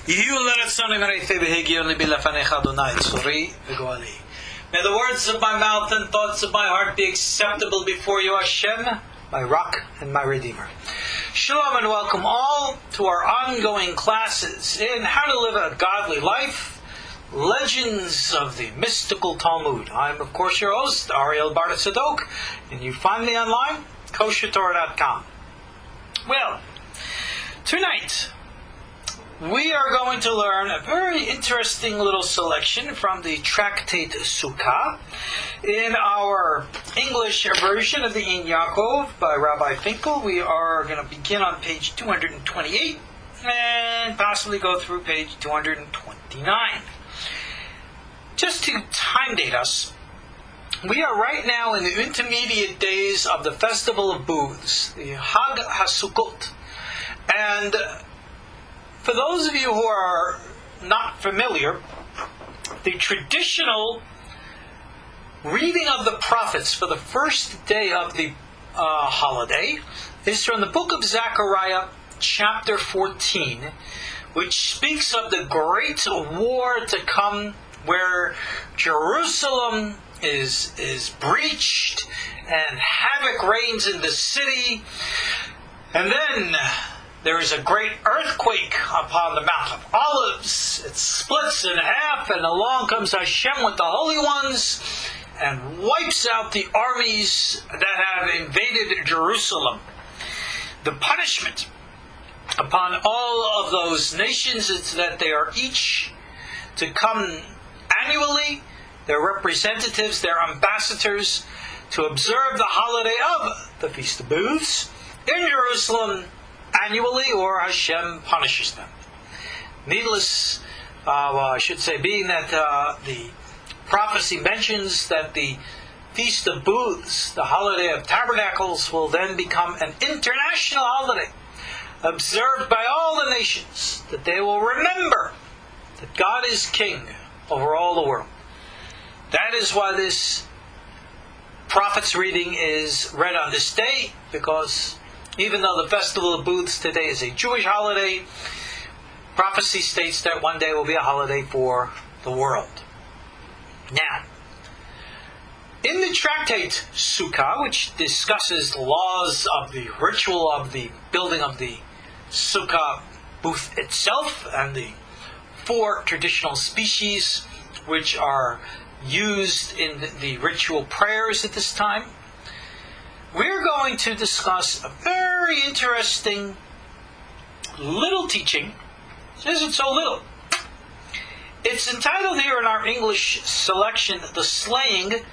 May the words of my mouth and thoughts of my heart be acceptable before you, Hashem, my rock and my redeemer. Shalom and welcome all to our ongoing classes in how to live a godly life, legends of the mystical Talmud. I'm, of course, your host, Ariel Tzadok, and you find me online, KosherTorah.com. Well, tonight we are going to learn a very interesting little selection from the tractate Succah in our English version of the Yaakov by Rabbi Finkel. We are going to begin on page 228 and possibly go through page 229. Just to time date us, we are right now in the intermediate days of the Festival of Booths, the Hag HaSukkot. And for those of you who are not familiar, the traditional reading of the prophets for the first day of the holiday is from the book of Zechariah, chapter 14, which speaks of the great war to come where Jerusalem is breached and havoc reigns in the city. And then there is a great earthquake upon the Mount of Olives. It splits in half, and along comes Hashem with the holy ones and wipes out the armies that have invaded Jerusalem. The punishment upon all of those nations is that they are each to come annually, their representatives, their ambassadors, to observe the holiday of the Feast of Booths in Jerusalem annually, or Hashem punishes them. Needless, I should say, being that the prophecy mentions that the Feast of Booths, the holiday of tabernacles, will then become an international holiday, observed by all the nations, that they will remember that God is King over all the world. That is why this prophet's reading is read on this day, because even though the Festival of Booths today is a Jewish holiday, prophecy states that one day will be a holiday for the world. Now, in the tractate Succah, which discusses the laws of the ritual of the building of the Succah booth itself and the 4 traditional species which are used in the ritual prayers at this time, we're going to discuss a very interesting little teaching. Isn't so little. It's entitled here in our English selection, The Slaying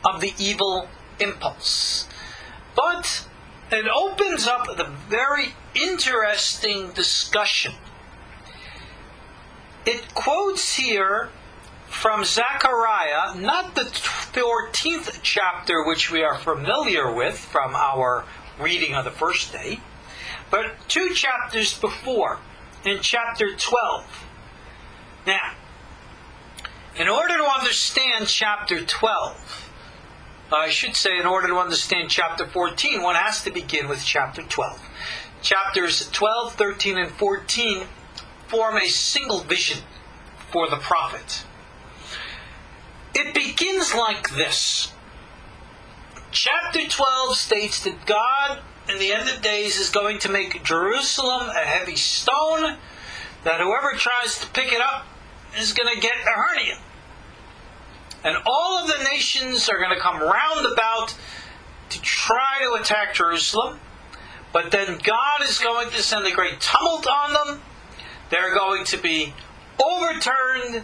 of the Evil Impulse. But it opens up a very interesting discussion. It quotes here from Zechariah, not the 14th chapter which we are familiar with from our reading of the first day, but 2 chapters before, in chapter 12. Now, in order to understand chapter 12, I should say in order to understand chapter 14, one has to begin with chapter 12. Chapters 12, 13, and 14 form a single vision for the prophet. It begins like this. Chapter 12 states that God, in the end of days, is going to make Jerusalem a heavy stone, that whoever tries to pick it up is going to get a hernia. And all of the nations are going to come round about to try to attack Jerusalem, but then God is going to send a great tumult on them. They're going to be overturned.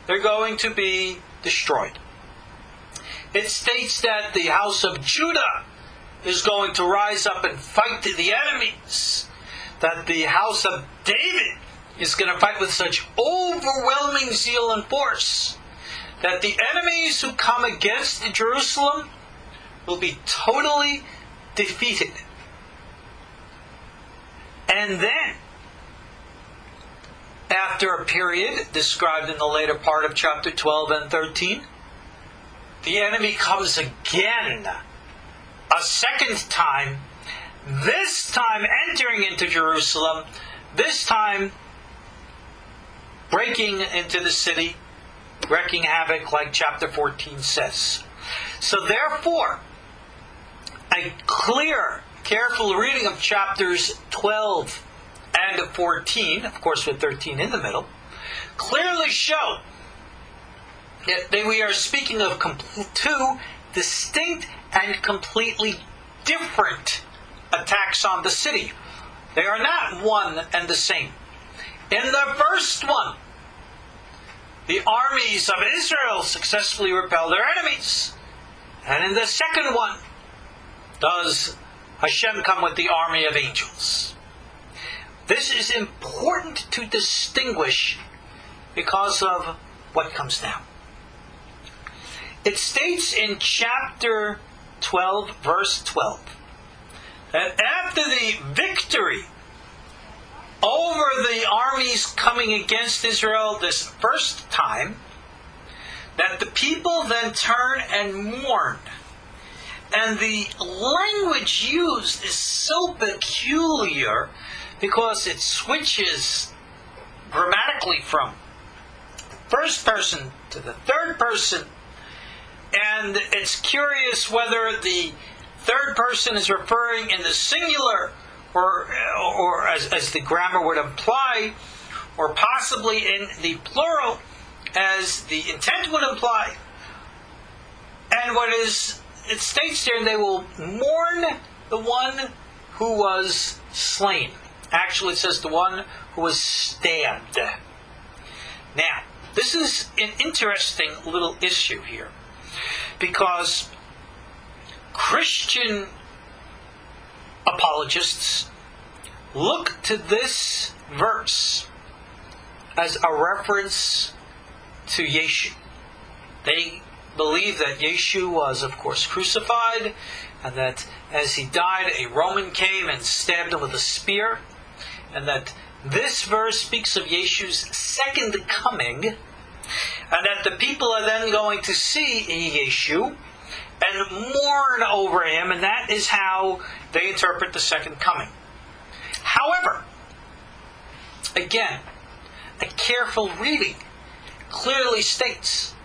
They're going to be destroyed. It states that the house of Judah is going to rise up and fight the enemies. That the house of David is going to fight with such overwhelming zeal and force that the enemies who come against Jerusalem will be totally defeated. And then, after a period described in the later part of chapter 12 and 13, the enemy comes again, a second time, this time entering into Jerusalem, this time breaking into the city, wreaking havoc, like chapter 14 says. So therefore, a clear, careful reading of chapters 12 and 14, of course with 13 in the middle, clearly show that we are speaking of two distinct and completely different attacks on the city. They are not one and the same. In the first one, the armies of Israel successfully repel their enemies. And in the second one, does Hashem come with the army of angels. This is important to distinguish because of what comes now. It states in chapter 12, verse 12, that after the victory over the armies coming against Israel this first time, that the people then turn and mourn. And the language used is so peculiar because it switches grammatically from the first person to the third person. And it's curious whether the third person is referring in the singular or as the grammar would imply, or possibly in the plural as the intent would imply. And it states there, they will mourn the one who was slain. Actually, it says the one who was stabbed. Now, this is an interesting little issue here, because Christian apologists look to this verse as a reference to Yeshu. They believe that Yeshu was, of course, crucified, and that as he died, a Roman came and stabbed him with a spear, and that this verse speaks of Yeshu's second coming, and that the people are then going to see Yeshu and mourn over him, and that is how they interpret the second coming. However, again, a careful reading clearly states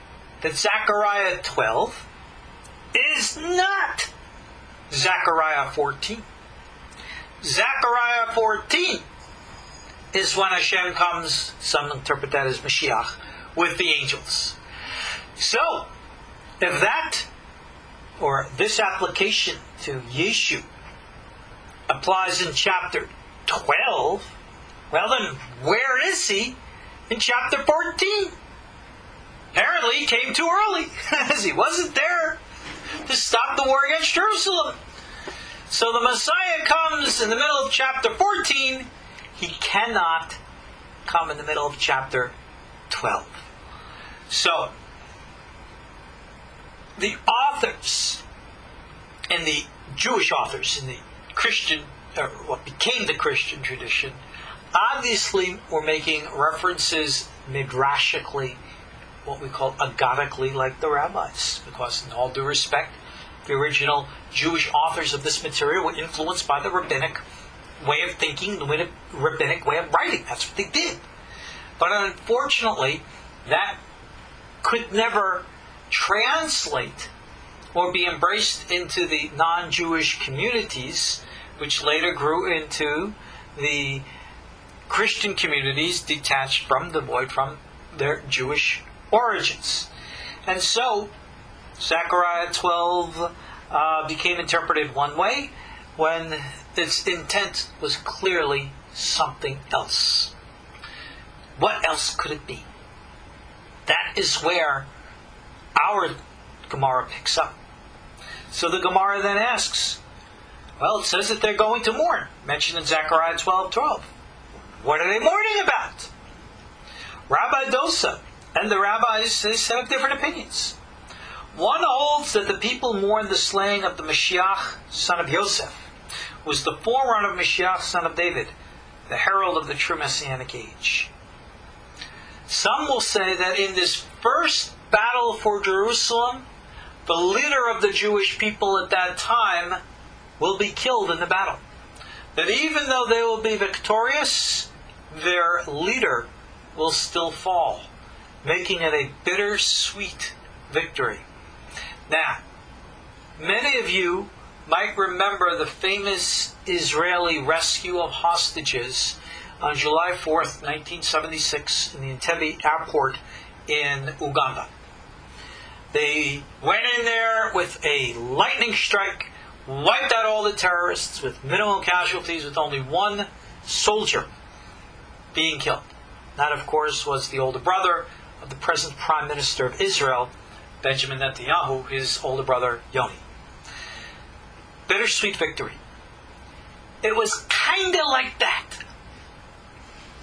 that Zechariah 12 is not Zechariah 14. Zechariah 14 is when Hashem comes, some interpret that as Mashiach, with the angels. So, if that, or this application to Yeshu, applies in chapter 12, well then, where is he in chapter 14? Apparently he came too early, as he wasn't there to stop the war against Jerusalem. So the Messiah comes in the middle of chapter 14. He cannot come in the middle of chapter 12. So, the authors, and the Jewish authors in the Christian, or what became the Christian tradition, obviously were making references midrashically, what we call agadically, like the rabbis, because in all due respect, the original Jewish authors of this material were influenced by the rabbinic way of thinking, the rabbinic way of writing. That's what they did. But unfortunately, that could never translate or be embraced into the non-Jewish communities, which later grew into the Christian communities detached from, devoid from their Jewish origins. And so, Zechariah 12 became interpreted one way when its intent was clearly something else. What else could it be? That is where our Gemara picks up. So the Gemara then asks, well, it says that they're going to mourn, mentioned in Zechariah 12:12. What are they mourning about? Rabbi Dosa and the rabbis, they have different opinions. One holds that the people mourn the slaying of the Mashiach, son of Yosef, who was the forerunner of Mashiach, son of David, the herald of the true messianic age. Some will say that in this first battle for Jerusalem, the leader of the Jewish people at that time will be killed in the battle. That even though they will be victorious, their leader will still fall, making it a bittersweet victory. Now, many of you might remember the famous Israeli rescue of hostages on July 4th, 1976 in the Entebbe airport in Uganda. They went in there with a lightning strike, wiped out all the terrorists with minimal casualties, with only one soldier being killed. That, of course, was the older brother of the present Prime Minister of Israel, Benjamin Netanyahu, his older brother, Yoni. Bittersweet victory. It was kind of like that.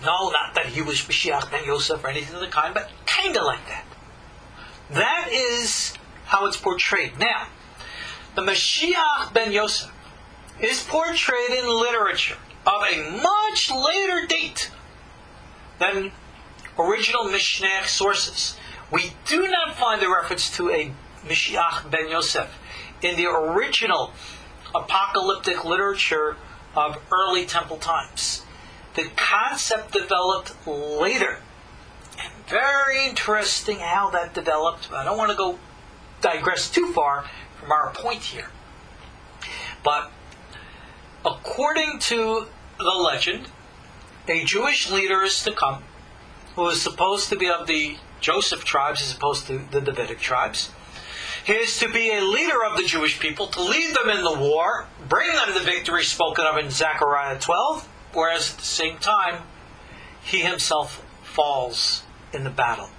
No, not that he was Mashiach ben Yosef or anything of the kind, but kind of like that. That is how it's portrayed. Now, the Mashiach ben Yosef is portrayed in literature of a much later date than original Mishnah sources. We do not find a reference to a Mashiach ben Yosef in the original apocalyptic literature of early temple times. The concept developed later. And very interesting how that developed. I don't want to digress too far from our point here. But according to the legend, a Jewish leader is to come who is supposed to be of the Joseph tribes as opposed to the Davidic tribes. He is to be a leader of the Jewish people, to lead them in the war, bring them the victory spoken of in Zechariah 12, whereas at the same time, he himself falls in the battle.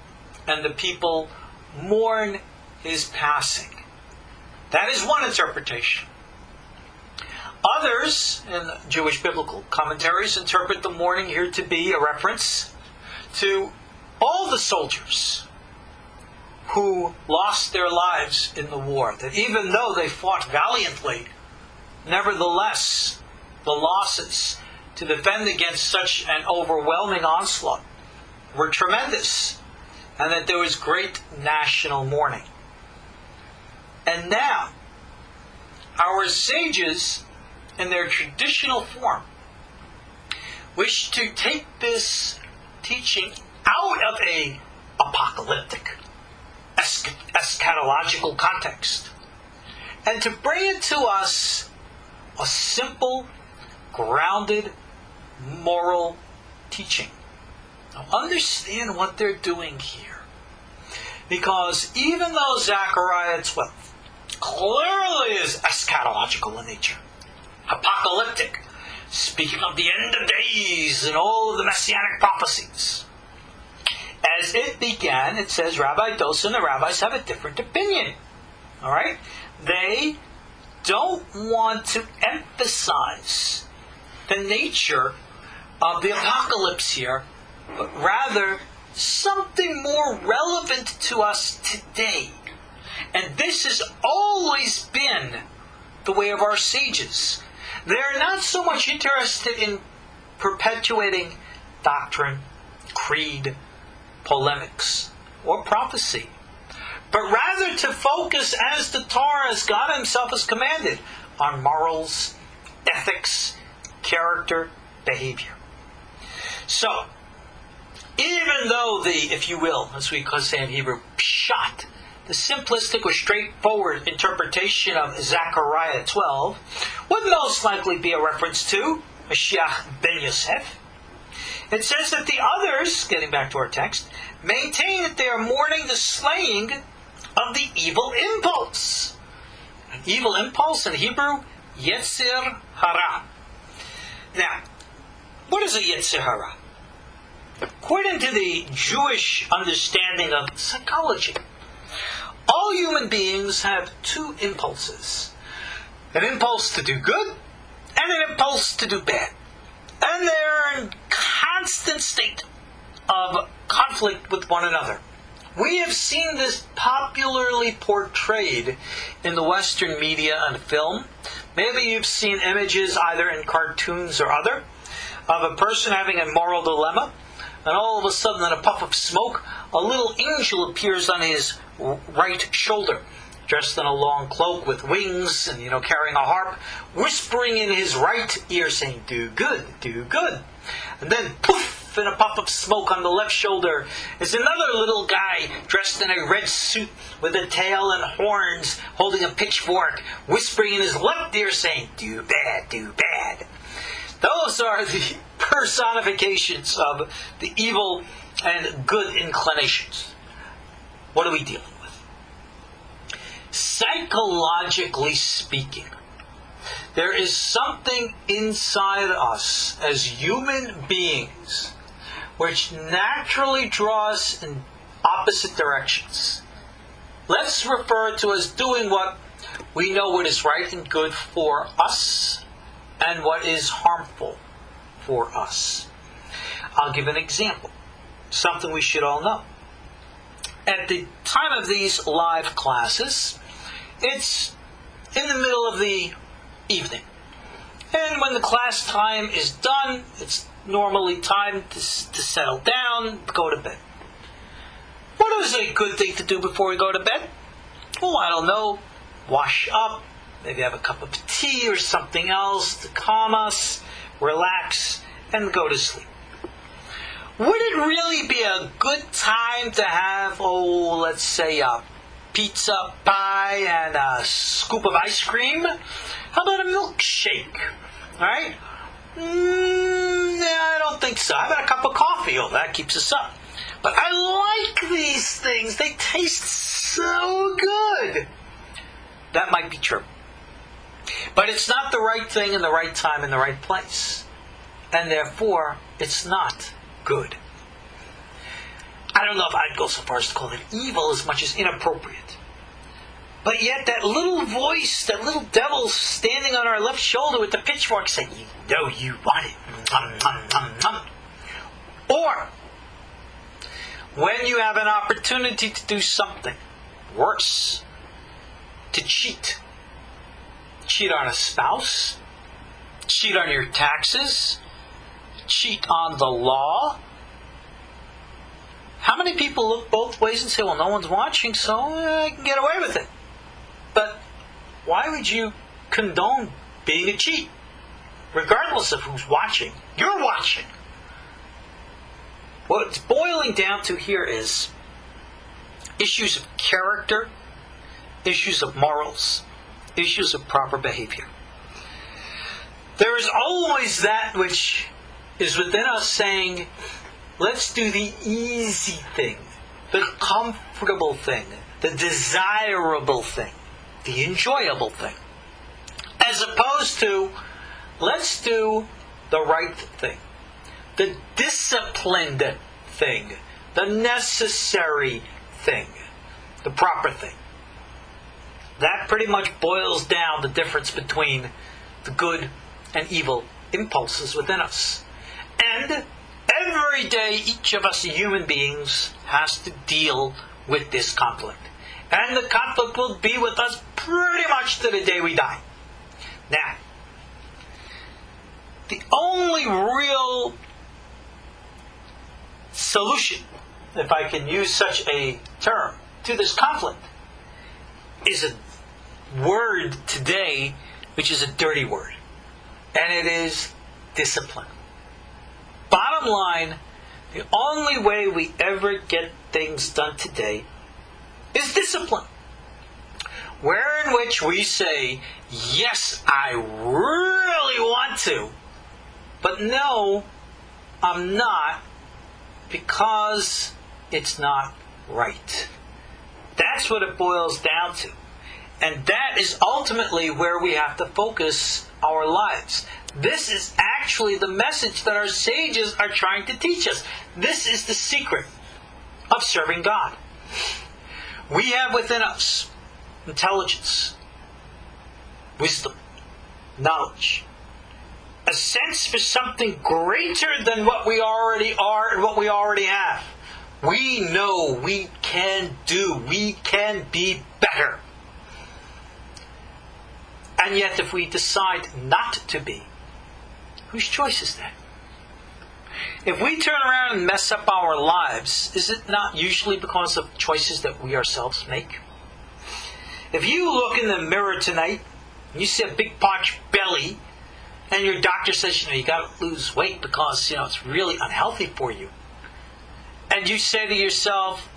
And the people mourn his passing. That is one interpretation. Others, in Jewish biblical commentaries, interpret the mourning here to be a reference to all the soldiers who lost their lives in the war. That even though they fought valiantly, nevertheless, the losses to defend against such an overwhelming onslaught were tremendous, and that there was great national mourning. And now, our sages, in their traditional form, wish to take this teaching out of a apocalyptic, eschatological context, and to bring it to us a simple, grounded, moral teaching. Now understand what they're doing here. Because even though Zechariah 12 clearly is eschatological in nature, apocalyptic, speaking of the end of days and all of the messianic prophecies, as it began, it says Rabbi Dosa and the rabbis have a different opinion. Alright? They don't want to emphasize the nature of the apocalypse here, but rather something more relevant to us today. And this has always been the way of our sages. They're not so much interested in perpetuating doctrine, creed, polemics, or prophecy, but rather to focus, as the Torah, as God Himself has commanded, on morals, ethics, character, behavior. So, even though the, if you will, as we say in Hebrew, pshat, the simplistic or straightforward interpretation of Zechariah 12 would most likely be a reference to Mashiach ben Yosef, it says that the others, getting back to our text, maintain that they are mourning the slaying of the evil impulse. An evil impulse in Hebrew, Yetzer Hara. Now, what is a Yetzer Hara? According to the Jewish understanding of psychology, all human beings have two impulses. An impulse to do good and an impulse to do bad. And they're in constant state of conflict with one another. We have seen this popularly portrayed in the Western media and film. Maybe you've seen images either in cartoons or other of a person having a moral dilemma, and all of a sudden in a puff of smoke, a little angel appears on his right shoulder, dressed in a long cloak with wings and, carrying a harp, whispering in his right ear saying, "Do good, do good." And then, poof, and a puff of smoke on the left shoulder is another little guy dressed in a red suit with a tail and horns, holding a pitchfork, whispering in his left ear saying, "Do bad, do bad." Those are the personifications of the evil and good inclinations. What are we dealing with? Psychologically speaking, there is something inside us as human beings which naturally draws in opposite directions. Let's refer to as doing what we know what is right and good for us and what is harmful for us. I'll give an example, something we should all know. At the time of these live classes, it's in the middle of the evening. And when the class time is done, it's normally time to settle down, go to bed. What is a good thing to do before we go to bed? Oh, I don't know. Wash up, maybe have a cup of tea or something else to calm us, relax, and go to sleep. Would it really be a good time to have, let's say a pizza pie and a scoop of ice cream? How about a milkshake? Alright? I don't think so. How about a cup of coffee? Oh, that keeps us up. But I like these things. They taste so good. That might be true. But it's not the right thing in the right time in the right place. And therefore, it's not good. I don't know if I'd go so far as to call it evil as much as inappropriate. But yet that little voice, that little devil standing on our left shoulder with the pitchfork saying, "You know you want it." Nom, nom, nom, nom. Or, when you have an opportunity to do something worse, to cheat. Cheat on a spouse, cheat on your taxes, cheat on the law. How many people look both ways and say, well, no one's watching, so I can get away with it? But why would you condone being a cheat? Regardless of who's watching, you're watching. What it's boiling down to here is issues of character, issues of morals, issues of proper behavior. There is always that which is within us saying, let's do the easy thing, the comfortable thing, the desirable thing, the enjoyable thing. As opposed to, let's do the right thing, the disciplined thing, the necessary thing, the proper thing. That pretty much boils down the difference between the good and evil impulses within us. And every day, each of us human beings has to deal with this conflict. And the conflict will be with us pretty much to the day we die. Now, the only real solution, if I can use such a term, to this conflict is a word today which is a dirty word. And it is discipline. Bottom line, the only way we ever get things done today is discipline. Where in which we say, yes, I really want to, but no, I'm not, because it's not right. That's what it boils down to. And that is ultimately where we have to focus our lives. This is actually the message that our sages are trying to teach us. This is the secret of serving God. We have within us intelligence, wisdom, knowledge, a sense for something greater than what we already are and what we already have. We know we can do, we can be better. And yet if we decide not to be, whose choice is that? If we turn around and mess up our lives, is it not usually because of choices that we ourselves make? If you look in the mirror tonight, and you see a big parched belly, and your doctor says, you got to lose weight because, it's really unhealthy for you. And you say to yourself,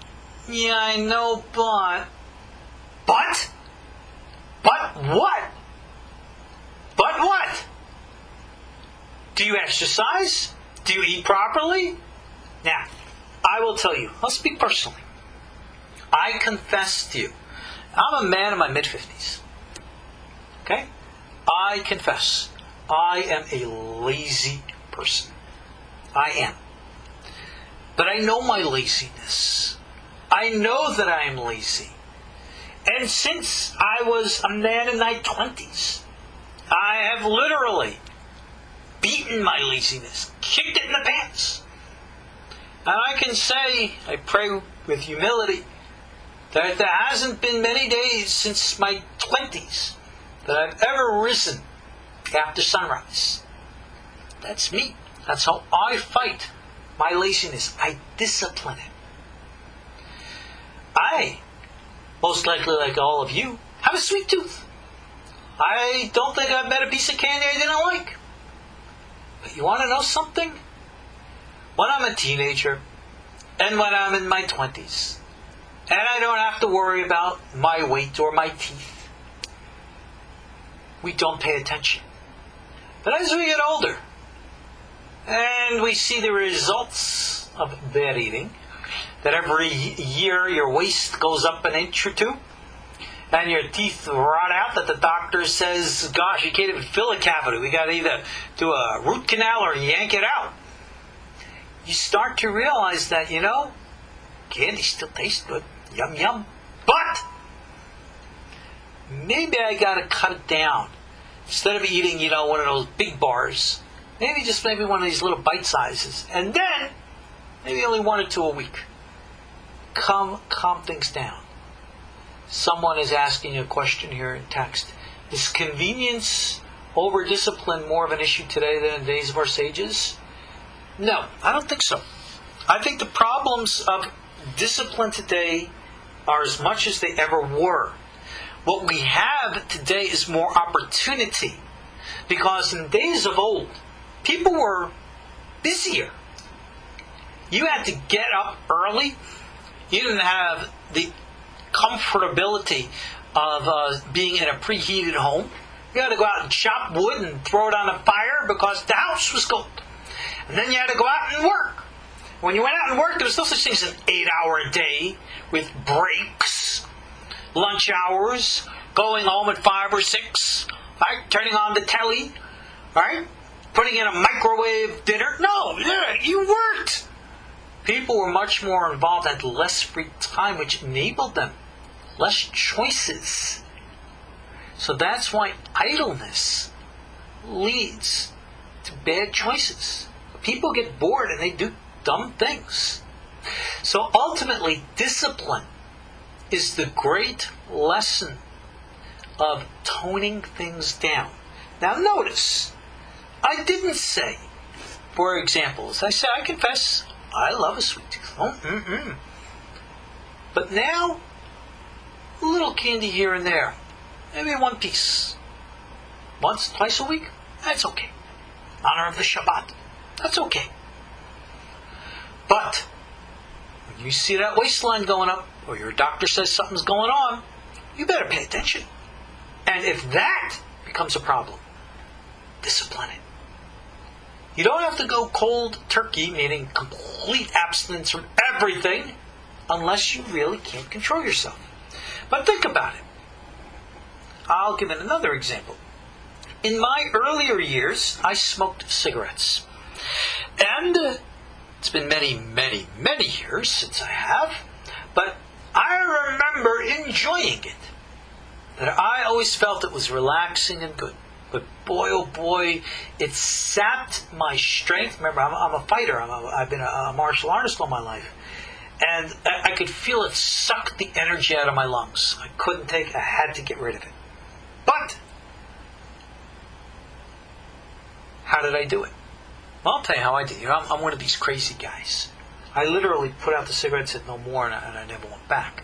yeah, I know, but what? But what? Do you exercise? Do you eat properly? Now, I will tell you, I'll speak personally. I confess to you, I'm a man in my mid-50s. Okay? I confess, I am a lazy person. I am. But I know my laziness. I know that I am lazy. And since I was a man in my 20s, I have literally beaten my laziness, kicked it in the pants. And I can say, I pray with humility, that there hasn't been many days since my 20s that I've ever risen after sunrise. That's me. That's how I fight my laziness. I discipline it. I, most likely like all of you, have a sweet tooth. I don't think I've met a piece of candy I didn't like. But you want to know something? When I'm a teenager, and when I'm in my 20s, and I don't have to worry about my weight or my teeth, we don't pay attention. But as we get older, and we see the results of bad eating, that every year your waist goes up an inch or two, and your teeth rot out, that the doctor says, gosh, you can't even fill a cavity. We got to either do a root canal or yank it out. You start to realize that, candy still tastes good. Yum, yum. But maybe I got to cut it down. Instead of eating, one of those big bars, maybe one of these little bite sizes. And then, maybe only 1 or 2 a week. Calm things down. Someone is asking a question here in text. Is convenience over discipline more of an issue today than in the days of our sages? No, I don't think so. I think the problems of discipline today are as much as they ever were. What we have today is more opportunity. Because in the days of old, people were busier. You had to get up early. You didn't have the comfortability of being in a preheated home. You had to go out and chop wood and throw it on the fire because the house was cold. And then you had to go out and work. When you went out and worked, there was no such thing as an 8-hour day with breaks, lunch hours, going home at 5 or 6, right? Turning on the telly, right? Putting in a microwave dinner. No, you worked. People were much more involved, had less free time, which enabled them less choices. So that's why idleness leads to bad choices. People get bored and they do dumb things. So ultimately, discipline is the great lesson of toning things down. Now notice, I didn't say, for example, as I say, I confess, I love a sweet tooth. But now, a little candy here and there. Maybe 1 piece. Once, twice a week, that's okay. Honor of the Shabbat, that's okay. But, when you see that waistline going up, or your doctor says something's going on, you better pay attention. And if that becomes a problem, discipline it. You don't have to go cold turkey, meaning complete abstinence from everything, unless you really can't control yourself. But think about it. I'll give it another example. In my earlier years, I smoked cigarettes. And it's been many, many, many years since I have, but I remember enjoying it. That I always felt it was relaxing and good. But boy, oh boy, it sapped my strength. Remember, I'm a fighter. I've been a martial artist all my life. And I could feel it suck the energy out of my lungs. I couldn't take it. I had to get rid of it. But, how did I do it? Well, I'll tell you how I did it. I'm one of these crazy guys. I literally put out the cigarette, said no more, and I never went back.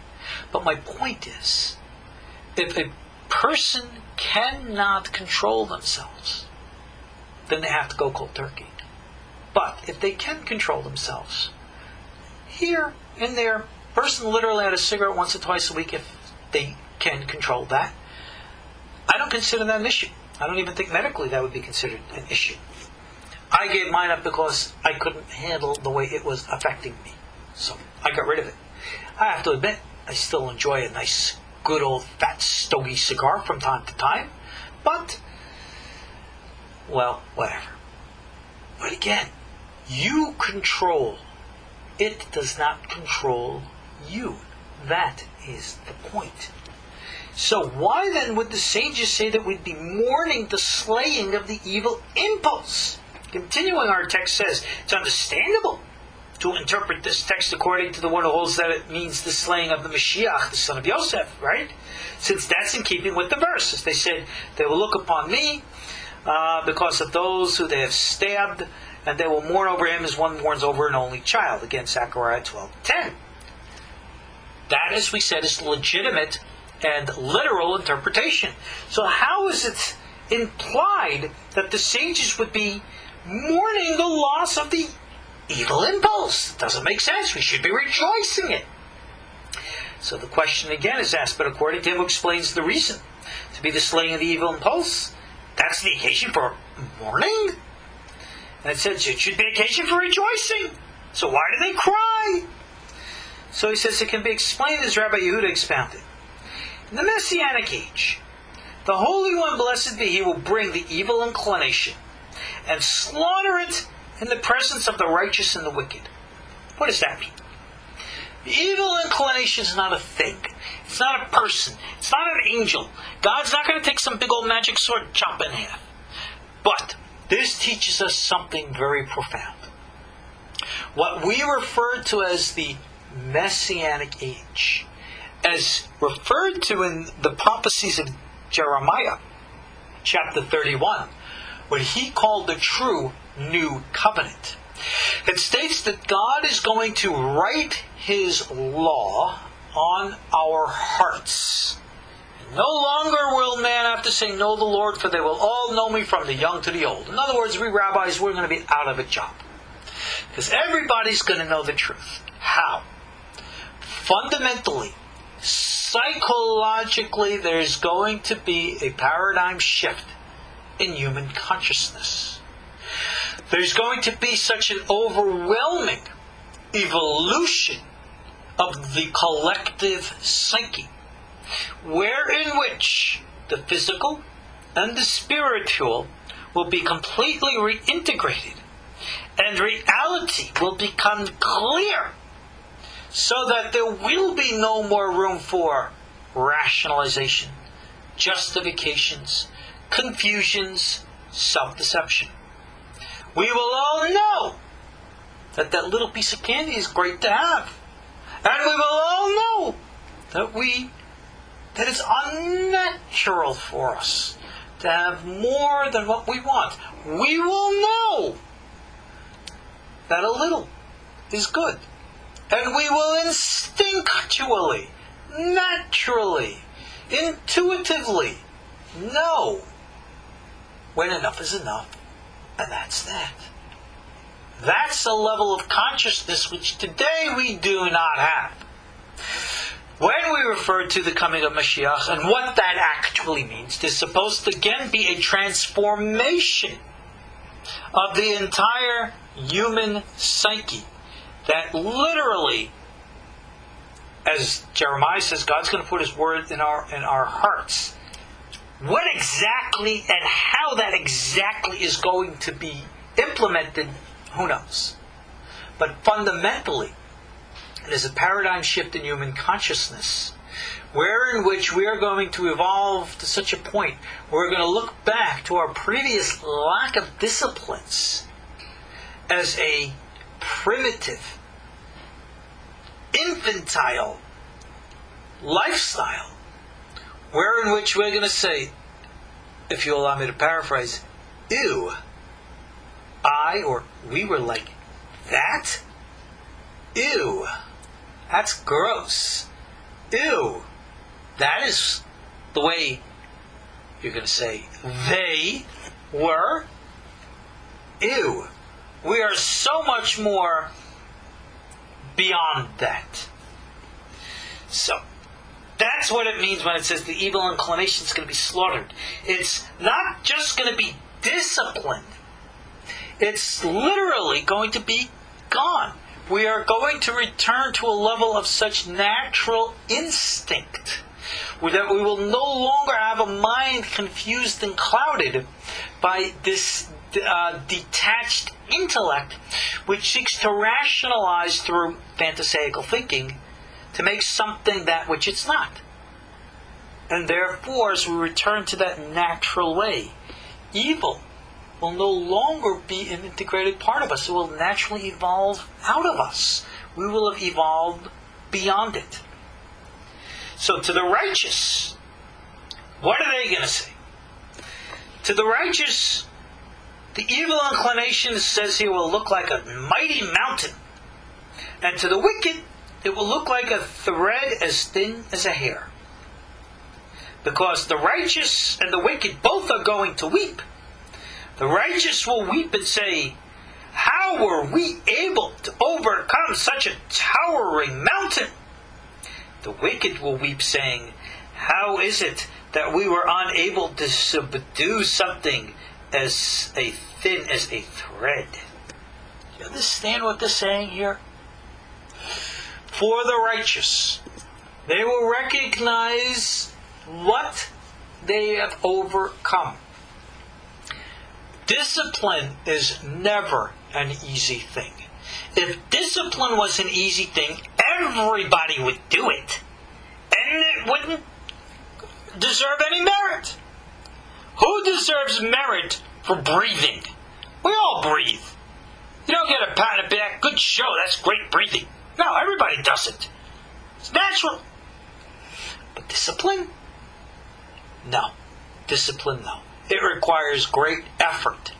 But my point is, if a person cannot control themselves, then they have to go cold turkey. But if they can control themselves, here and there, person literally had a cigarette once or twice a week if they can control that, I don't consider that an issue. I don't even think medically that would be considered an issue. I gave mine up because I couldn't handle the way it was affecting me. So I got rid of it. I have to admit, I still enjoy a nice, good old fat stogie cigar from time to time. But, well, whatever. But again, you control. It does not control you. That is the point. So why then would the sages say that we'd be mourning the slaying of the evil impulse? Continuing, our text says, it's understandable to interpret this text according to the one who holds that it means the slaying of the Mashiach, the son of Yosef, right? Since that's in keeping with the verse. As they said, they will look upon me because of those who they have stabbed, and they will mourn over him as one mourns over an only child. Again, Zechariah 12:10. That, as we said, is legitimate and literal interpretation. So how is it implied that the sages would be mourning the loss of the evil impulse? It doesn't make sense. We should be rejoicing it. So the question again is asked, but according to him who explains the reason to be the slaying of the evil impulse, that's the occasion for mourning? And it says it should be occasion for rejoicing. So why do they cry? So he says it can be explained as Rabbi Yehuda expounded. In the messianic age, the Holy One, blessed be He, will bring the evil inclination and slaughter it in the presence of the righteous and the wicked. What does that mean? The evil inclination is not a thing. It's not a person. It's not an angel. God's not going to take some big old magic sword and chop it in half. But this teaches us something very profound. What we refer to as the messianic age, as referred to in the prophecies of Jeremiah, chapter 31, what he called the true new covenant. It states that God is going to write His law on our hearts. No longer will man have to say, know the Lord, for they will all know me from the young to the old. In other words, we rabbis, we're going to be out of a job. Because everybody's going to know the truth. How? Fundamentally, psychologically, there's going to be a paradigm shift in human consciousness. There's going to be such an overwhelming evolution of the collective psyche, wherein which the physical and the spiritual will be completely reintegrated, and reality will become clear, so that there will be no more room for rationalization, justifications, confusions, self-deception. We will all know that that little piece of candy is great to have. And we will all know that it's unnatural for us to have more than what we want. We will know that a little is good. And we will instinctually, naturally, intuitively know when enough is enough. And that's that. That's a level of consciousness which today we do not have. When we refer to the coming of Mashiach and what that actually means, there's supposed to again be a transformation of the entire human psyche. That literally, as Jeremiah says, God's going to put His word in our hearts. What exactly and how that exactly is going to be implemented, who knows? But fundamentally, there's a paradigm shift in human consciousness, wherein which we are going to evolve to such a point where we're going to look back to our previous lack of disciplines as a primitive, infantile lifestyle, wherein which we're going to say, if you allow me to paraphrase, ew, we were like that? Ew, that's gross. Ew, that is the way you're going to say they were. ew. We are so much more beyond that. So, that's what it means when it says the evil inclination is going to be slaughtered. It's not just going to be disciplined. It's literally going to be gone. We are going to return to a level of such natural instinct that we will no longer have a mind confused and clouded by this detached intellect which seeks to rationalize through phantasaical thinking to make something that which it's not. And therefore, as we return to that natural way, evil will no longer be an integrated part of us. It will naturally evolve out of us. We will have evolved beyond it. So to the righteous, what are they going to say? To the righteous, the evil inclination, says here, will look like a mighty mountain. And to the wicked, it will look like a thread as thin as a hair. Because the righteous and the wicked both are going to weep. The righteous will weep and say, how were we able to overcome such a towering mountain? The wicked will weep, saying, how is it that we were unable to subdue something as thin as a thread? Do you understand what they're saying here? For the righteous, they will recognize what they have overcome. Discipline is never an easy thing. If discipline was an easy thing, everybody would do it. And it wouldn't deserve any merit. Who deserves merit for breathing? We all breathe. You don't get a pat on the back, good show, that's great breathing. No, everybody does it. It's natural. But discipline? No. Discipline, no. It requires great effort.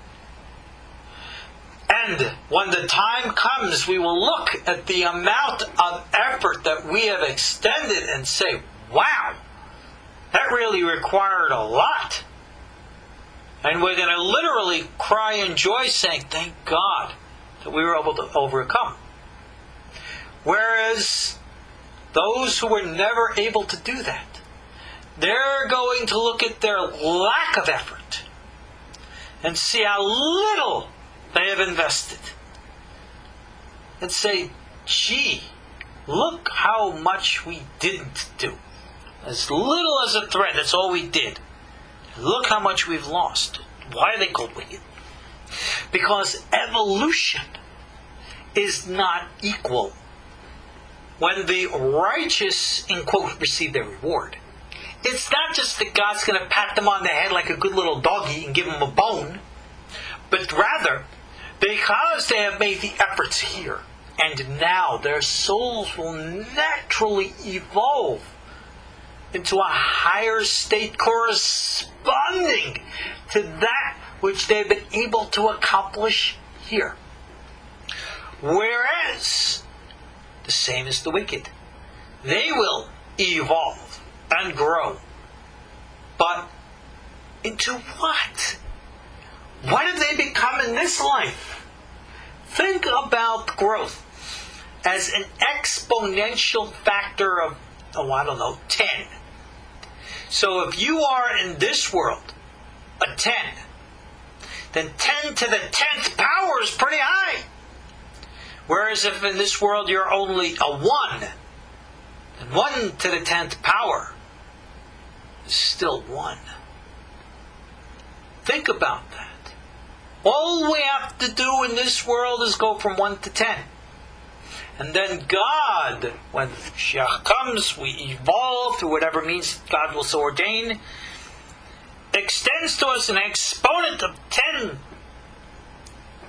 And when the time comes, we will look at the amount of effort that we have extended and say, wow, that really required a lot. And we're going to literally cry in joy saying, thank God that we were able to overcome. Whereas those who were never able to do that, they're going to look at their lack of effort and see how little they have invested. And say, gee, look how much we didn't do. As little as a thread, that's all we did. Look how much we've lost. Why are they called wicked? Because evolution is not equal. When the righteous, in quote, receive their reward, it's not just that God's going to pat them on the head like a good little doggy and give them a bone, but rather, because they have made the efforts here, and now their souls will naturally evolve into a higher state corresponding to that which they've been able to accomplish here. Whereas, the same as the wicked, they will evolve and grow. But into what? What have they become in this life? Think about growth as an exponential factor of, 10. So if you are in this world a 10, then 10 to the 10th power is pretty high. Whereas if in this world you're only a 1, then 1 to the 10th power is still 1. Think about that. All we have to do in this world is go from 1 to 10. And then God, when Mashiach comes, we evolve through whatever means God will so ordain, extends to us an exponent of 10.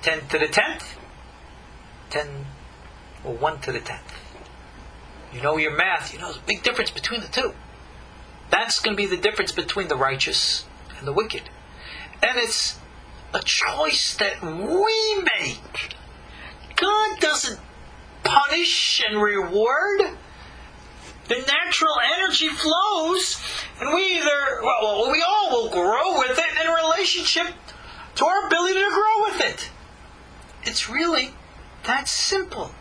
10 to the 10th, 10 or 1 to the 10th. You know your math, you know there's a big difference between the two. That's going to be the difference between the righteous and the wicked. And it's a choice that we make. God doesn't punish and reward. The natural energy flows, and we all will grow with it in relationship to our ability to grow with it. It's really that simple.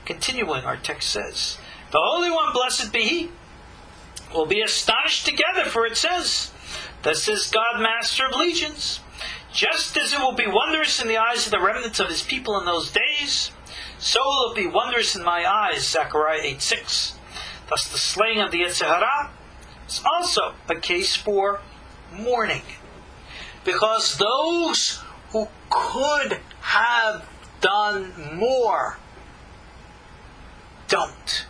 Continuing, our text says, the Holy One, blessed be He, will be astonished together, for it says, thus is God, Master of Legions. Just as it will be wondrous in the eyes of the remnants of His people in those days, so will it be wondrous in my eyes, Zechariah 8:6. Thus the slaying of the Yetzirah is also a case for mourning. Because those who could have done more don't.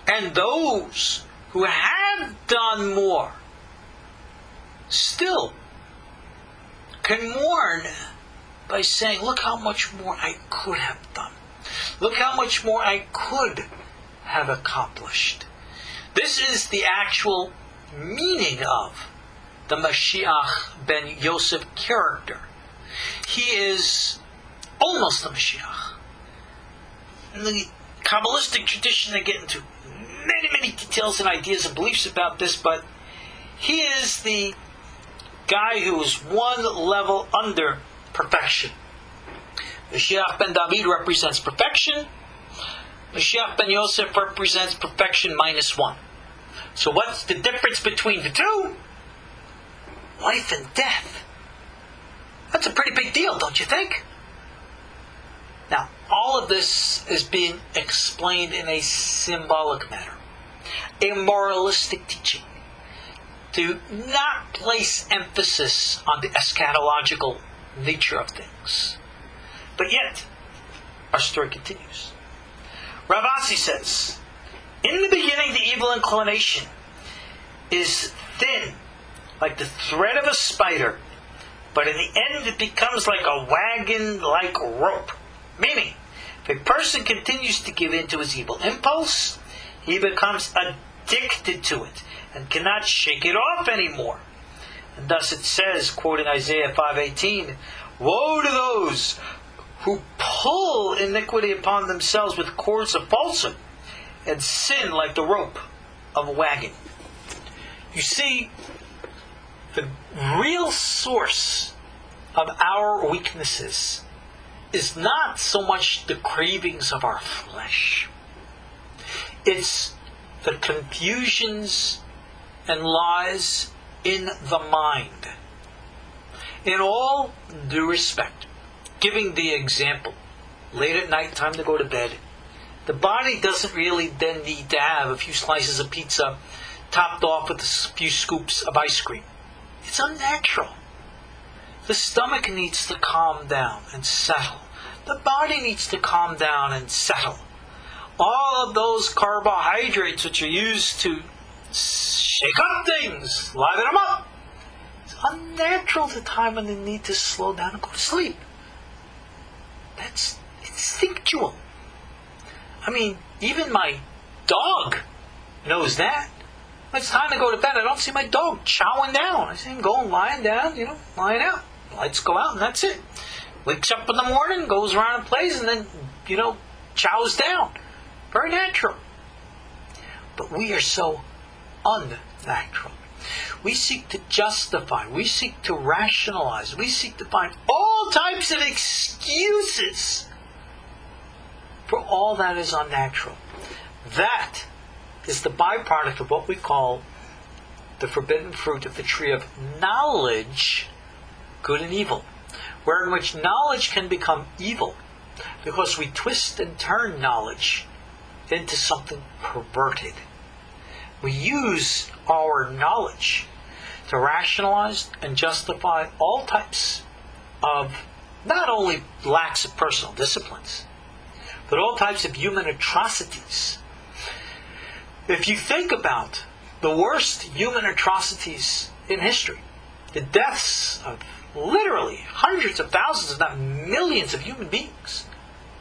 And those who have done more still can mourn by saying, look how much more I could have done. Look how much more I could have accomplished. This is the actual meaning of the Mashiach ben Yosef character. He is almost the Mashiach. In the Kabbalistic tradition, they get into many details and ideas and beliefs about this, but he is the guy who is one level under perfection. Mashiach ben David represents perfection. Mashiach ben Yosef represents perfection minus one. So what's the difference between the two? Life and death. That's a pretty big deal, don't you think? Now, all of this is being explained in a symbolic manner, a moralistic teaching, to not place emphasis on the eschatological nature of things. But yet, our story continues. Rav Asi says, in the beginning the evil inclination is thin, like the thread of a spider, but in the end it becomes like a wagon-like rope. Meaning, if a person continues to give in to his evil impulse, he becomes addicted to it and cannot shake it off anymore. And thus it says, quoting Isaiah 5:18, woe to those who pull iniquity upon themselves with cords of falsehood and sin like the rope of a wagon. You see, the real source of our weaknesses is not so much the cravings of our flesh. It's the confusions and lies in the mind. In all due respect, giving the example, late at night, time to go to bed, the body doesn't really then need to have a few slices of pizza topped off with a few scoops of ice cream. It's unnatural. The stomach needs to calm down and settle. The body needs to calm down and settle. All of those carbohydrates which are used to shake up things, liven them up, it's unnatural the time when they need to slow down and go to sleep. That's instinctual. I mean, even my dog knows that. When it's time to go to bed, I don't see my dog chowing down. I see him going, lying down, lying out. Lights go out and that's it. Wakes up in the morning, goes around and plays, and then, chows down. Very natural. But we are so unnatural. We seek to justify, we seek to rationalize, we seek to find all types of excuses for all that is unnatural. That is the byproduct of what we call the forbidden fruit of the tree of knowledge, good and evil, wherein which knowledge can become evil because we twist and turn knowledge into something perverted. We use our knowledge to rationalize and justify all types of not only lacks of personal disciplines, but all types of human atrocities. If you think about the worst human atrocities in history, the deaths of literally hundreds of thousands, if not millions of human beings,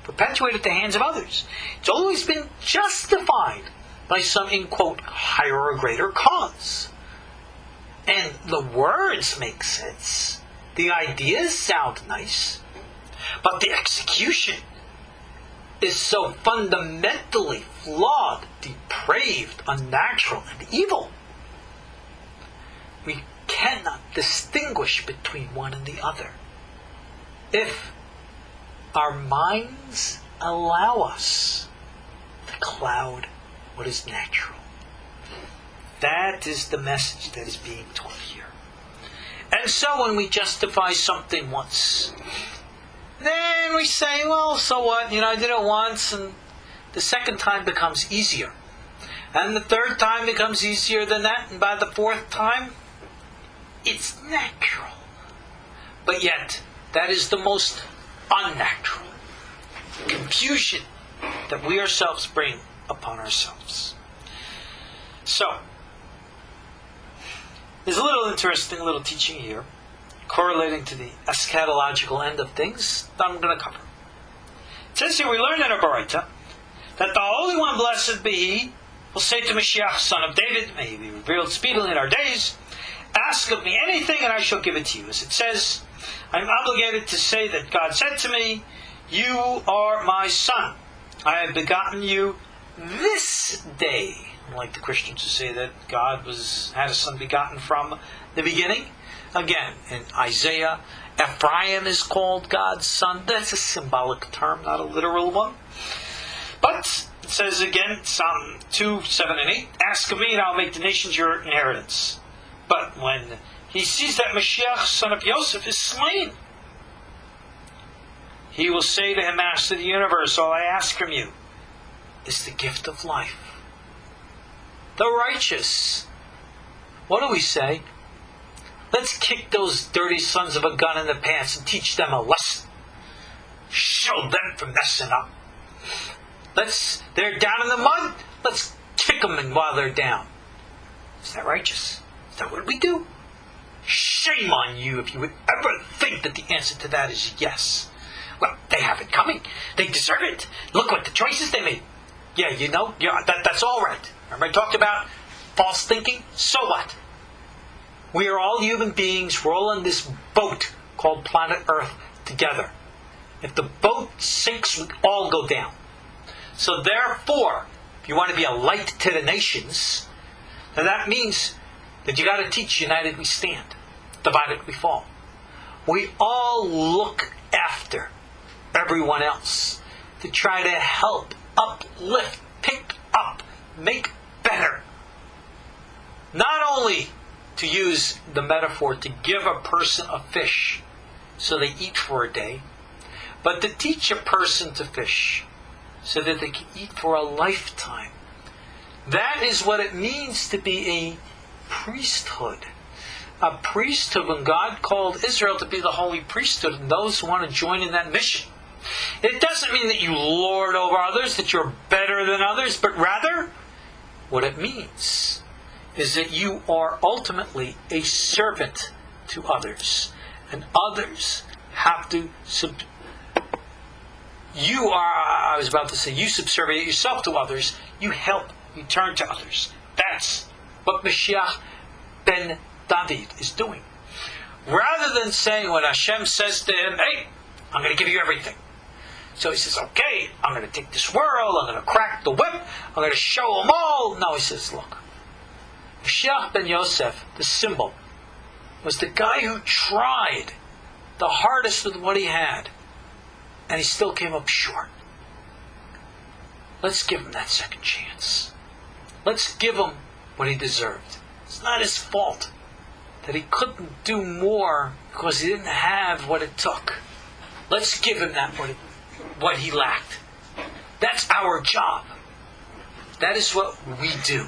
perpetuated at the hands of others, it's always been justified by some, in quote, higher or greater cause. And the words make sense. The ideas sound nice. But the execution is so fundamentally flawed, depraved, unnatural, and evil. We cannot distinguish between one and the other. if our minds allow us to cloud what is natural. That is the message that is being taught here. And so when we justify something once, then we say, well, so what? I did it once, and the second time becomes easier. And the third time becomes easier than that, and by the fourth time, it's natural. But yet, that is the most unnatural confusion that we ourselves bring upon ourselves. So, there's a little interesting little teaching here, correlating to the eschatological end of things, that I'm going to cover. It says here, we learn in a Baraita, that the Holy One, blessed be He, will say to Mashiach, son of David, may He be revealed speedily in our days, ask of me anything and I shall give it to you. As it says, I'm obligated to say that God said to me, you are my son. I have begotten you this day. Unlike the Christians who say that God had a son begotten from the beginning. Again, in Isaiah, Ephraim is called God's son. That's a symbolic term, not a literal one. But it says again, Psalm 2, 7 and 8, ask of me and I'll make the nations your inheritance. But when he sees that Mashiach, son of Yosef, is slain, he will say to him, Master of the universe, all I ask from you is the gift of life. The righteous. What do we say? Let's kick those dirty sons of a gun in the pants and teach them a lesson. Show them for messing up. They're down in the mud. Let's kick them while they're down. Is that righteous? Is that what we do? Shame on you if you would ever think that the answer to that is yes. Well, they have it coming. They deserve it. Look what the choices they made. Yeah, that's all right. Remember I talked about false thinking? So what? We are all human beings. We're all on this boat called planet Earth together. If the boat sinks, we all go down. So therefore, if you want to be a light to the nations, then that means that you got to teach united we stand, divided we fall. We all look after everyone else to try to help, uplift, pick up, make better. Not only to use the metaphor to give a person a fish so they eat for a day, but to teach a person to fish so that they can eat for a lifetime. That is what it means to be a priesthood. A priesthood, when God called Israel to be the holy priesthood, and those who want to join in that mission. It doesn't mean that you lord over others, that you're better than others, but rather, what it means is that you are ultimately a servant to others. And others have to you subserviate yourself to others, you help, you turn to others. That's what Mashiach ben David is doing. Rather than saying when Hashem says to him, hey, I'm going to give you everything. So he says, okay, I'm going to take this world, I'm going to crack the whip, I'm going to show them all. No, he says, look, Mashiach ben Yosef, the symbol, was the guy who tried the hardest with what he had, and he still came up short. Let's give him that second chance. Let's give him what he deserved. It's not his fault that he couldn't do more because he didn't have what it took. Let's give him that what he lacked. That's our job. That is what we do.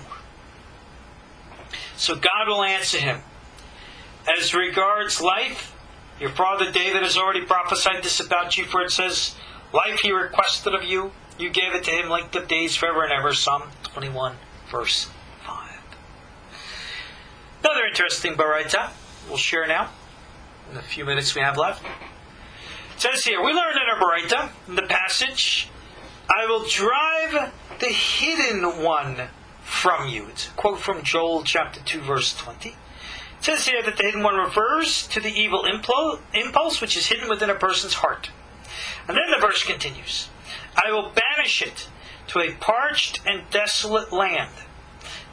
So God will answer him. As regards life, your father David has already prophesied this about you, for it says, life he requested of you, you gave it to him, length of days forever and ever. Psalm 21, verse 5. Another interesting Baraita we'll share now, in the few minutes we have left. It says here, we learn in our Baraita, in the passage, I will drive the hidden one from you. It's a quote from Joel chapter 2, verse 20. It says here that the hidden one refers to the evil impulse which is hidden within a person's heart. And then the verse continues, I will banish it to a parched and desolate land.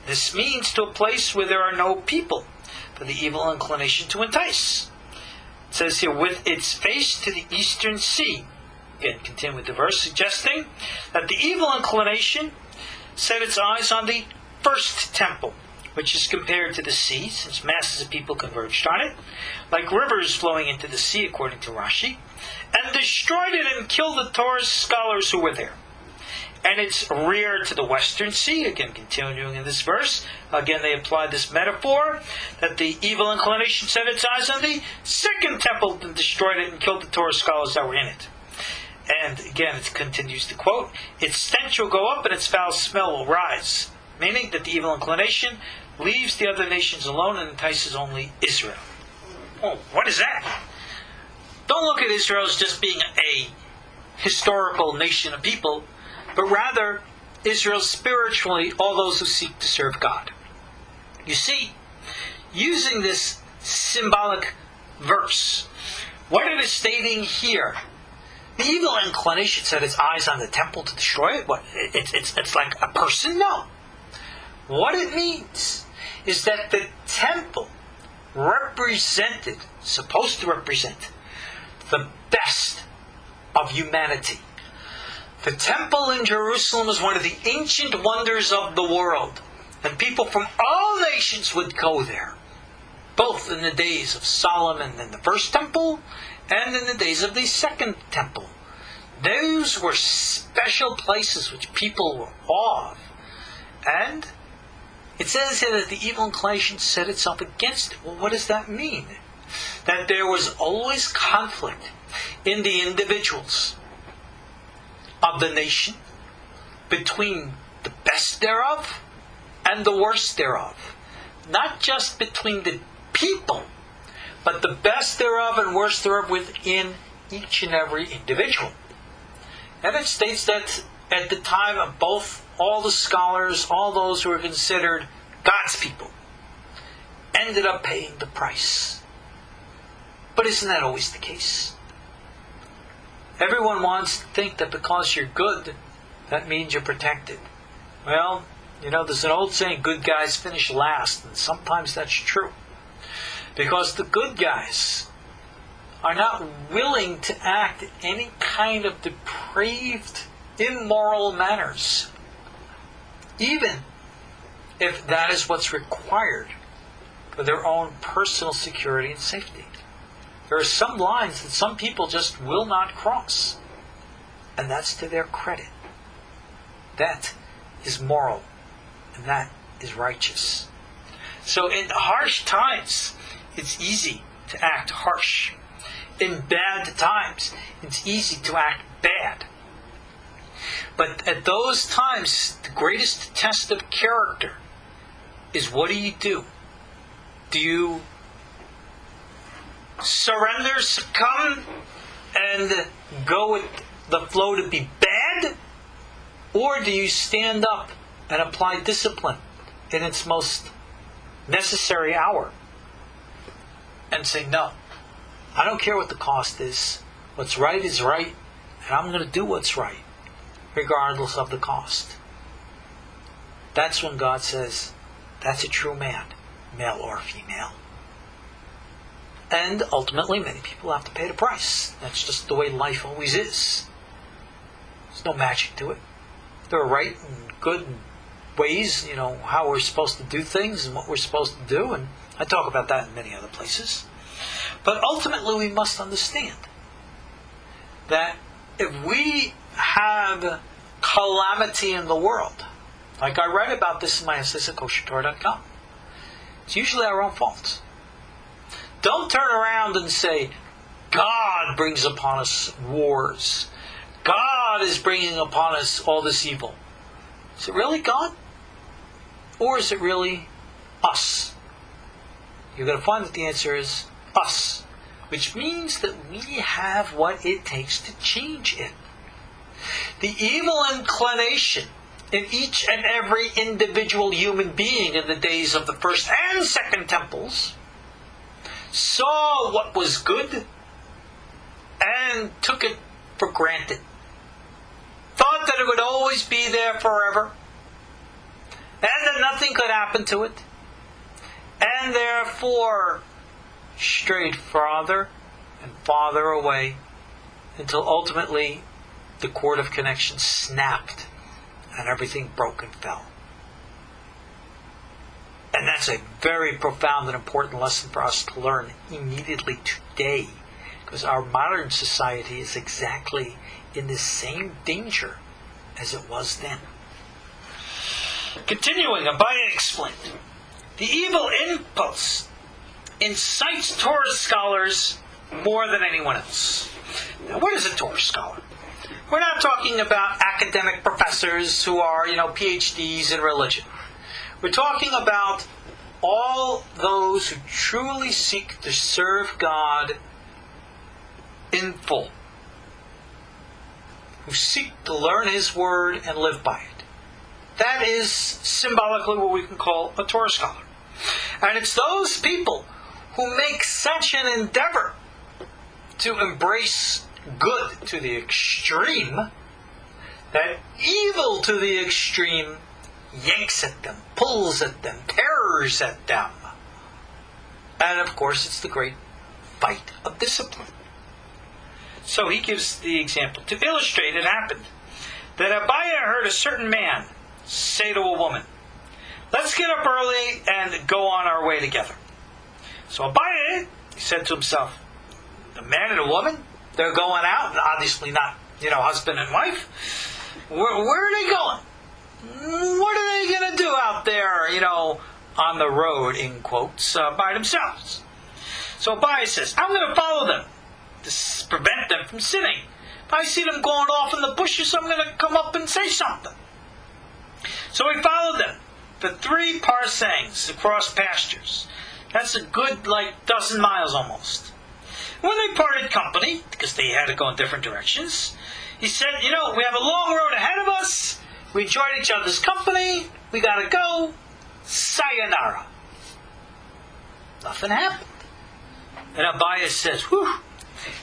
This means to a place where there are no people for the evil inclination to entice. It says here, with its face to the eastern sea. Again, continue with the verse, suggesting that the evil inclination set its eyes on the first temple, which is compared to the sea, since masses of people converged on it, like rivers flowing into the sea, according to Rashi, and destroyed it and killed the Torah scholars who were there. And its rear to the western sea, again continuing in this verse, again they apply this metaphor, that the evil inclination set its eyes on the second temple and destroyed it and killed the Torah scholars that were in it. And again it continues to quote, its stench will go up and its foul smell will rise, meaning that the evil inclination leaves the other nations alone and entices only Israel. Oh, what is that? Don't look at Israel as just being a historical nation of people, but rather Israel spiritually, all those who seek to serve God. You see, using this symbolic verse, what it is stating here, the evil inclination set its eyes on the temple to destroy it. What? It's like a person? No. What it means is that the temple supposed to represent the best of humanity. The temple in Jerusalem is one of the ancient wonders of the world, and people from all nations would go there, both in the days of Solomon and the first temple, and in the days of the second temple. Those were special places which people were awe of. And it says here that the evil inclination set itself against it. Well, what does that mean? That there was always conflict in the individuals of the nation between the best thereof and the worst thereof. Not just between the people, but the best thereof and worst thereof within each and every individual. And it states that at the time of both, all the scholars, all those who were considered God's people, ended up paying the price. But isn't that always the case? Everyone wants to think that because you're good, that means you're protected. Well, there's an old saying, good guys finish last, and sometimes that's true. Because the good guys are not willing to act any kind of depraved, immoral manners, even if that is what's required for their own personal security and safety. There are some lines that some people just will not cross, and that's to their credit. That is moral, and that is righteous. So in harsh times, it's easy to act harsh. In bad times, it's easy to act bad. But at those times, the greatest test of character is, what do? Do you surrender, succumb, and go with the flow to be bad? Or do you stand up and apply discipline in its most necessary hour and say, no, I don't care what the cost is. What's right is right, and I'm going to do what's right, regardless of the cost. That's when God says, that's a true man, male or female. And ultimately, many people have to pay the price. That's just the way life always is. There's no magic to it. There are right and good ways, how we're supposed to do things and what we're supposed to do, and I talk about that in many other places. But ultimately, we must understand that if we have calamity in the world, like I write about this in my essays at KosherTorah.com, it's usually our own fault. Don't turn around and say, God brings upon us wars. God is bringing upon us all this evil. Is it really God? Or is it really us? You're going to find that the answer is us. Which means that we have what it takes to change it. The evil inclination in each and every individual human being in the days of the first and second temples saw what was good and took it for granted. Thought that it would always be there forever, and that nothing could happen to it, and therefore strayed farther and farther away, until ultimately the cord of connection snapped and everything broke and fell. And that's a very profound and important lesson for us to learn immediately today, because our modern society is exactly in the same danger as it was then. Continuing, Abaye explained, the evil impulse incites Torah scholars more than anyone else. Now, what is a Torah scholar? We're not talking about academic professors who are, PhDs in religion. We're talking about all those who truly seek to serve God in full, who seek to learn His Word and live by it. That is symbolically what we can call a Torah scholar. And it's those people who make such an endeavor to embrace good to the extreme, that evil to the extreme yanks at them, pulls at them, tears at them. And of course, it's the great fight of discipline. So he gives the example. To illustrate, it happened that Abaye heard a certain man say to a woman, "Let's get up early and go on our way together." So Abaye, he said to himself, the man and a woman, they're going out, obviously not, husband and wife. Where are they going? What are they going to do out there, on the road, in quotes, by themselves? So Abaye says, I'm going to follow them to prevent them from sinning. If I see them going off in the bushes, I'm going to come up and say something. So he followed them for 3 parsangs across pastures. That's a good, dozen miles almost. When they parted company, because they had to go in different directions, he said, we have a long road ahead of us. We enjoyed each other's company. We got to go. Sayonara. Nothing happened. And Abaye says, whew,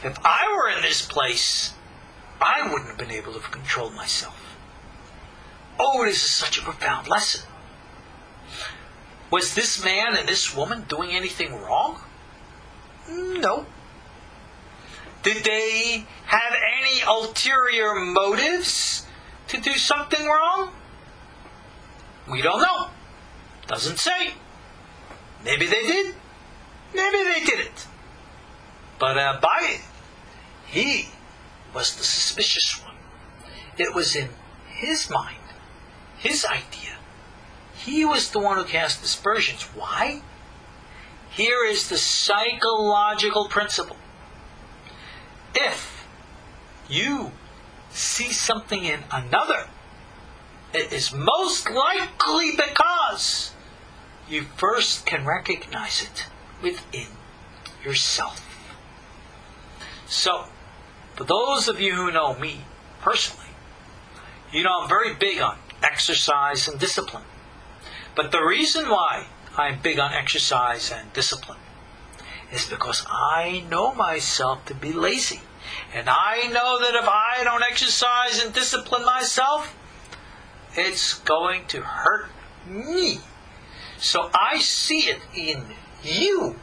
if I were in this place, I wouldn't have been able to control myself. Oh, this is such a profound lesson. Was this man and this woman doing anything wrong? No. Did they have any ulterior motives to do something wrong? We don't know. Doesn't say. Maybe they did. Maybe they didn't. But Abaye, he was the suspicious one. It was in his mind, his idea. He was the one who cast aspersions. Why? Here is the psychological principle. If you see something in another, it is most likely because you first can recognize it within yourself. So, for those of you who know me personally, I'm very big on exercise and discipline. But the reason why I'm big on exercise and discipline is because I know myself to be lazy. And I know that if I don't exercise and discipline myself, it's going to hurt me. So I see it in you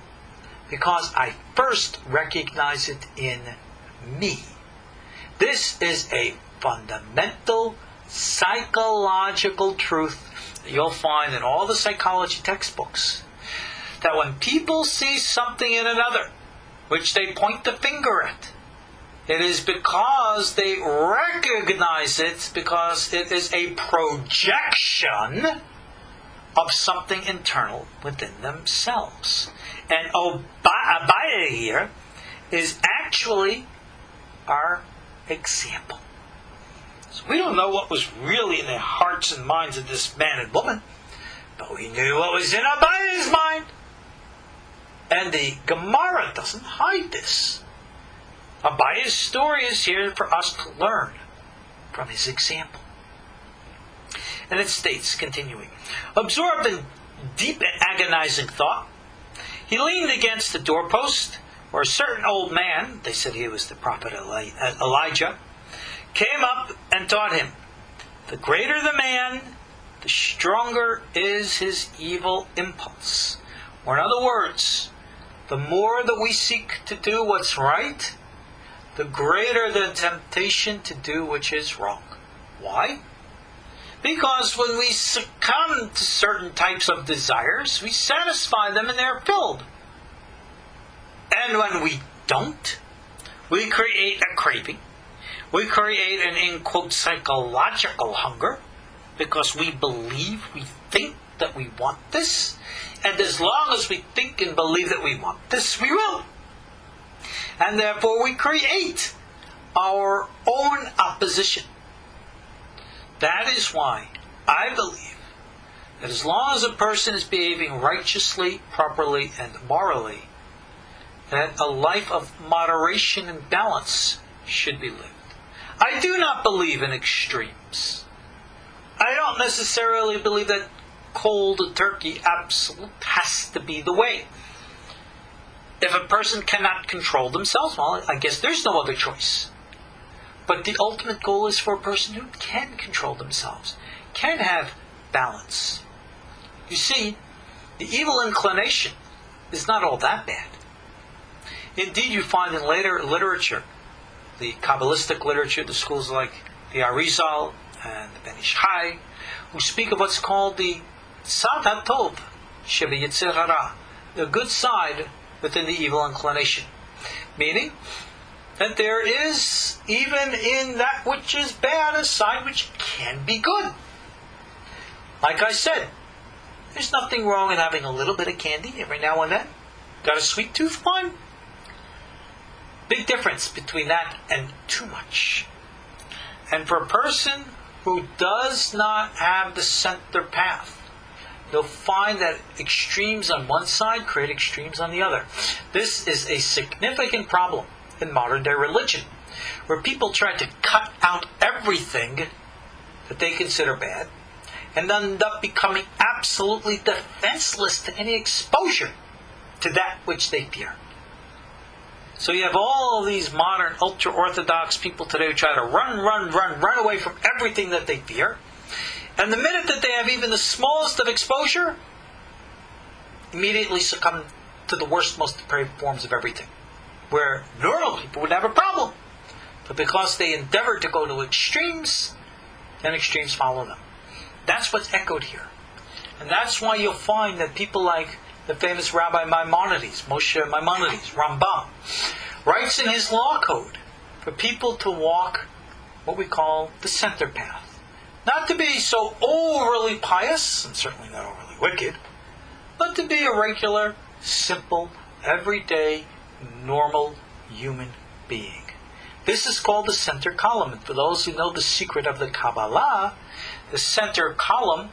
because I first recognize it in me. This is a fundamental psychological truth that you'll find in all the psychology textbooks. That when people see something in another, which they point the finger at, it is because they recognize it, because it is a projection of something internal within themselves. And Abaye here is actually our example. So we don't know what was really in the hearts and minds of this man and woman, but we knew what was in Abaye's mind. And the Gemara doesn't hide this. Abaye's story is here for us to learn from his example. And it states, continuing, absorbed in deep and agonizing thought, he leaned against the doorpost, where a certain old man, they said he was the prophet Elijah, came up and taught him, the greater the man, the stronger is his evil impulse. Or in other words, the more that we seek to do what's right, the greater the temptation to do which is wrong. Why? Because when we succumb to certain types of desires, we satisfy them and they're filled. And when we don't, we create a craving. We create an, in quote, psychological hunger, because we believe, we think that we want this. And as long as we think and believe that we want this, we will. And therefore we create our own opposition. That is why I believe that as long as a person is behaving righteously, properly, and morally, that a life of moderation and balance should be lived. I do not believe in extremes. I don't necessarily believe that cold turkey absolute has to be the way. If a person cannot control themselves, well, I guess there's no other choice. But the ultimate goal is for a person who can control themselves, can have balance. You see, the evil inclination is not all that bad. Indeed, you find in later literature, the Kabbalistic literature, the schools like the Ariel and the Ben Ish Chai, who speak of what's called the Tzad HaTov Sheba Yetzer Hara, the good side within the evil inclination. Meaning that there is, even in that which is bad, a side which can be good. Like I said, there's nothing wrong in having a little bit of candy every now and then. Got a sweet tooth? Fine. Big difference between that and too much. And for a person who does not have the center path, you'll find that extremes on one side create extremes on the other. This is a significant problem in modern day religion, where people try to cut out everything that they consider bad and end up becoming absolutely defenseless to any exposure to that which they fear. So you have all of these modern ultra-Orthodox people today who try to run away from everything that they fear. And the minute that they have even the smallest of exposure, immediately succumb to the worst, most depraved forms of everything. Where normal people would have a problem. But because they endeavor to go to extremes, then extremes follow them. That's what's echoed here. And that's why you'll find that people like the famous Rabbi Maimonides, Moshe Maimonides, Rambam, writes in his law code for people to walk what we call the center path. Not to be so overly pious, and certainly not overly wicked, but to be a regular, simple, everyday, normal human being. This is called the center column. And for those who know the secret of the Kabbalah, the center column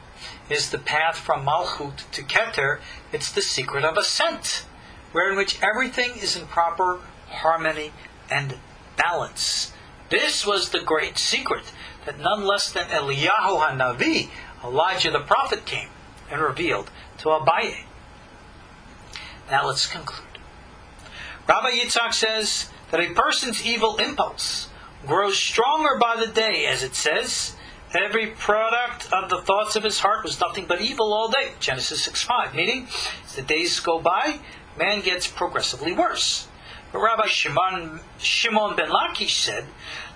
is the path from Malchut to Keter. It's the secret of ascent, wherein which everything is in proper harmony and balance. This was the great secret that none less than Eliyahu HaNavi, Elijah the prophet, came and revealed to Abaye. Now let's conclude. Rabbi Yitzhak says that a person's evil impulse grows stronger by the day, as it says, every product of the thoughts of his heart was nothing but evil all day. Genesis 6:5. Meaning, as the days go by, man gets progressively worse. But Rabbi Shimon ben Lakish said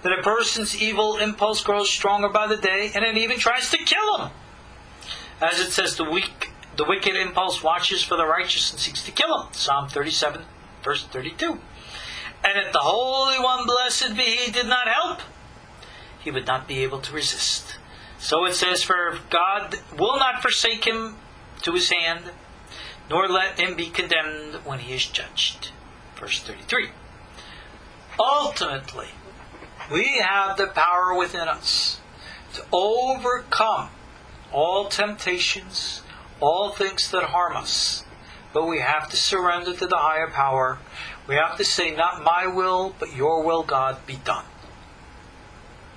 that a person's evil impulse grows stronger by the day, and it even tries to kill him. As it says, the wicked impulse watches for the righteous and seeks to kill him. Psalm 37, verse 32. And if the Holy One, blessed be He, did not help, he would not be able to resist. So it says, for God will not forsake him to his hand, nor let him be condemned when he is judged. Verse 33. Ultimately, we have the power within us to overcome all temptations, all things that harm us. But we have to surrender to the higher power. We have to say, not my will, but your will, God, be done.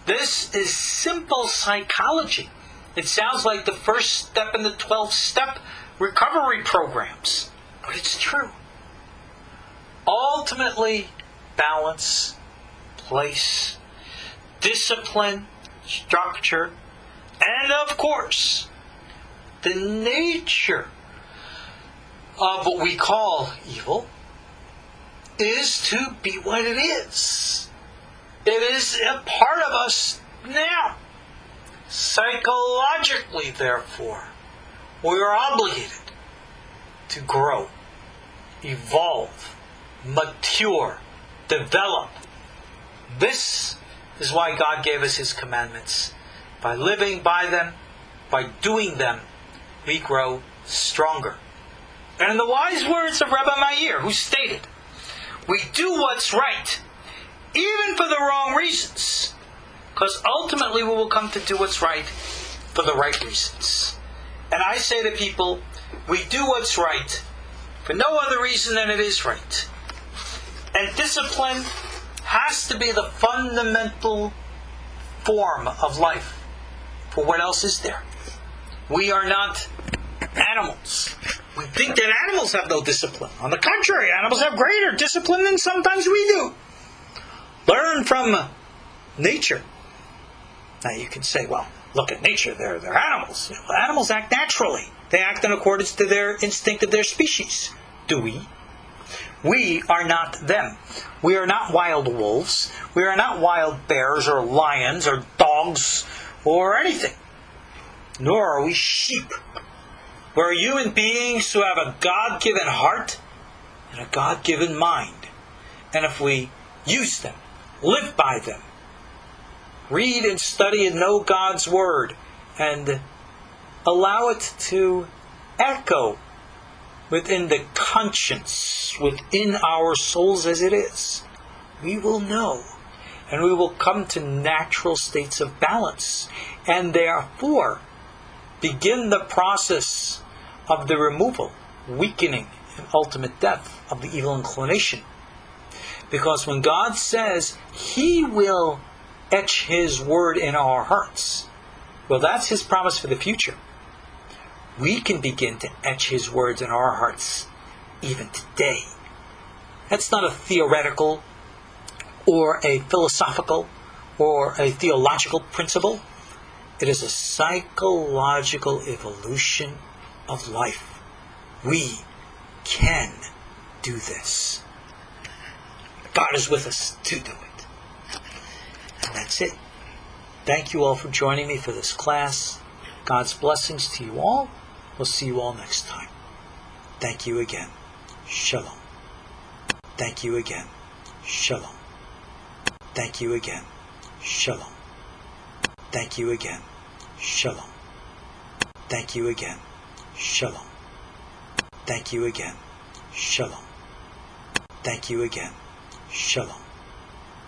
This is simple psychology. It sounds like the first step in the 12-step recovery programs. But it's true. Ultimately, balance, place, discipline, structure, and of course, the nature of what we call evil is to be what it is. It is a part of us now. Psychologically, therefore, we are obligated to grow, evolve, mature, develop. This is why God gave us His commandments. By living by them, by doing them, we grow stronger. And in the wise words of Rabbi Meir, who stated, we do what's right, even for the wrong reasons, because ultimately we will come to do what's right for the right reasons. And I say to people, we do what's right for no other reason than it is right. And discipline has to be the fundamental form of life. For what else is there? We are not animals. We think that animals have no discipline. On the contrary, animals have greater discipline than sometimes we do. Learn from nature. Now you can say, well, look at nature, they're animals. Animals act naturally. They act in accordance to their instinct of their species. Do we? We are not them. We are not wild wolves. We are not wild bears or lions or dogs or anything. Nor are we sheep. We're human beings who have a God-given heart and a God-given mind. And if we use them, live by them, read and study and know God's Word, and allow it to echo within the conscience, within our souls as it is, we will know. And we will come to natural states of balance. And therefore, begin the process of the removal, weakening, and ultimate death of the evil inclination. Because when God says He will etch His word in our hearts, well, that's His promise for the future. We can begin to etch His words in our hearts even today. That's not a theoretical or a philosophical or a theological principle. It is a psychological evolution of life. We can do this. God is with us to do it. And that's it. Thank you all for joining me for this class. God's blessings to you all. We'll see you all next time. Thank you again. Shalom. Thank you again. Shalom. Thank you again. Shalom. Thank you again. Shalom. Thank you again. Shalom. Thank you again. Shalom. Thank you again. Shalom.